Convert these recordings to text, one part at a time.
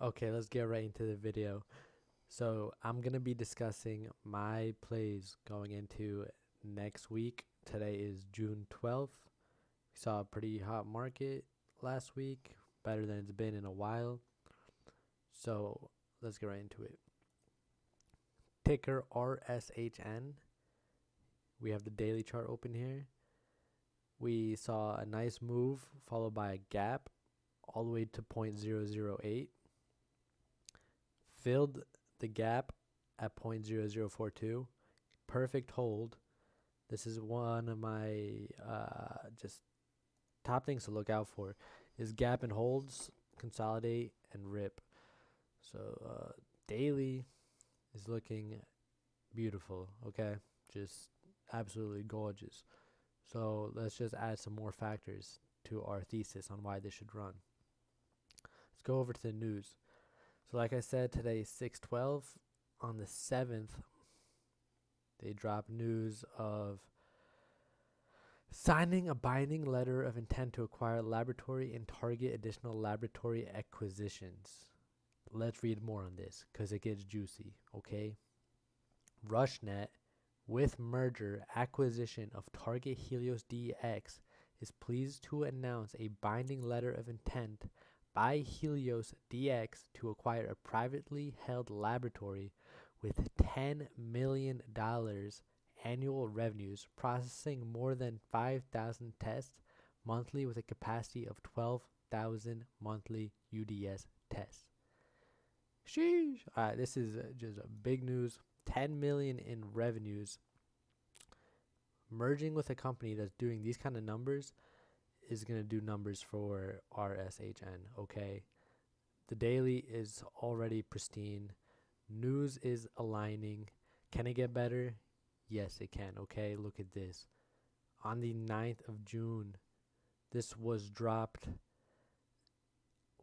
Okay, let's get right into the video. So, I'm going to be discussing my plays going into next week. Today is June 12th. We saw a pretty hot market last week, better than it's been in a while. So, let's get right into it. Ticker RSHN. We have the daily chart open here. We saw a nice move followed by a gap all the way to 0.008. Filled the gap at 0.0042. Perfect hold. This is one of my just top things to look out for is gap and holds, consolidate and rip. So daily is looking beautiful, okay? Just absolutely gorgeous. So let's just add some more factors to our thesis on why this should run. Let's go over to the news. So like I said, today is 6/12. On the 7th, they dropped news of signing a binding letter of intent to acquire laboratory and target additional laboratory acquisitions. Let's read more on this because it gets juicy, okay? RushNet, with merger acquisition of Target Helios DX, is pleased to announce a binding letter of intent by Helios DX to acquire a privately held laboratory with $10 million annual revenues, processing more than 5,000 tests monthly with a capacity of 12,000 monthly UDS tests. Sheesh. All right, this is just a big news. 10 million in revenues. Merging with a company that's doing these kind of numbers is going to do numbers for RSHN, okay? The daily is already pristine. News is aligning. Can it get better? Yes, it can, okay? Look at this. On the 9th of June, this was dropped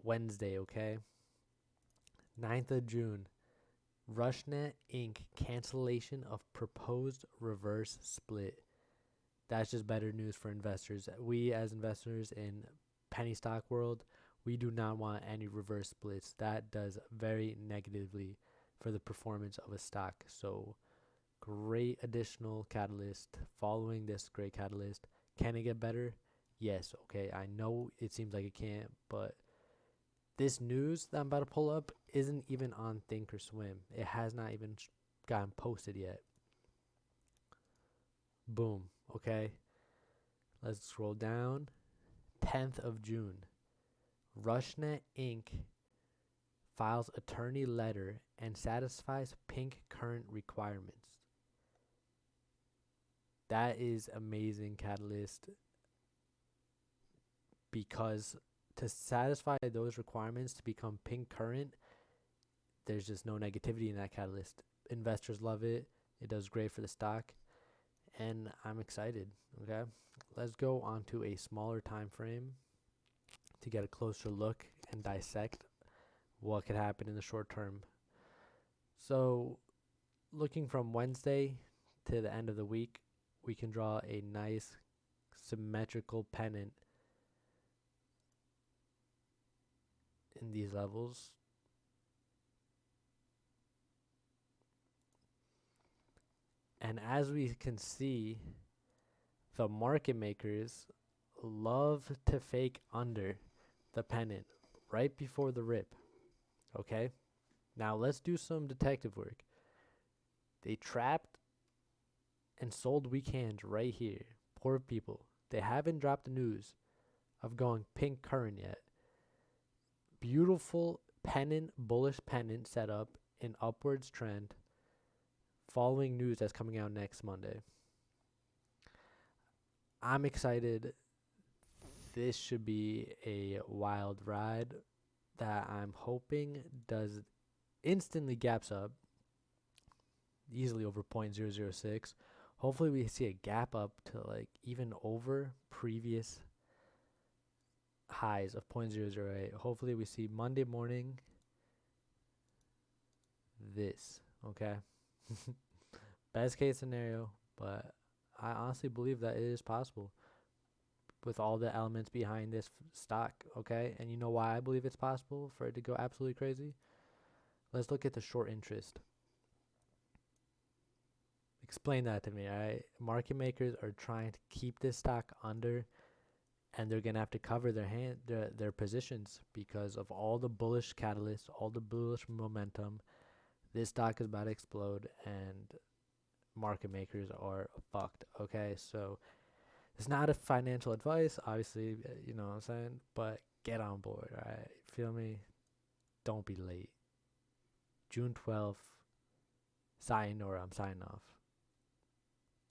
Wednesday, okay? 9th of June, RushNet Inc. cancellation of proposed reverse split. That's just better news for investors. We, as investors in penny stock world, we do not want any reverse splits. That does very negatively for the performance of a stock. So, great additional catalyst following this great catalyst. Can it get better? Yes. Okay. I know it seems like it can't, but this news that I'm about to pull up isn't even on Thinkorswim. It has not even gotten posted yet. Boom. Okay. Let's scroll down. 10th of June. RushNet Inc. files attorney letter and satisfies pink current requirements. That is amazing catalyst because to satisfy those requirements to become pink current, there's just no negativity in that catalyst. Investors love it. It does great for the stock, and I'm excited. Okay, let's go on to a smaller time frame to get a closer look and dissect what could happen in the short term. So, looking from Wednesday to the end of the week, we can draw a nice symmetrical pennant in these levels. And as we can see, the market makers love to fake under the pennant right before the rip. Okay? Now let's do some detective work. They trapped and sold weak hands right here. Poor people. They haven't dropped the news of going pink current yet. Beautiful pennant, bullish pennant setup in upwards trend following news that's coming out next Monday. I'm excited. This should be a wild ride that I'm hoping does instantly gaps up easily over 0.006. Hopefully we see a gap up to like even over previous highs of 0.008. Hopefully we see Monday morning this, okay? Best case scenario, but I honestly believe that it is possible. with all the elements behind this stock, okay? And you know why I believe it's possible for it to go absolutely crazy? Let's look at the short interest. Explain that to me, all right? Market makers are trying to keep this stock under, and they're going to have to cover their positions because of all the bullish catalysts, all the bullish momentum. This stock is about to explode, and market makers are fucked, okay? So it's not a financial advice, obviously, you know what I'm saying? But get on board, all right? Feel me? Don't be late. June 12th, sayonara, I'm signing off.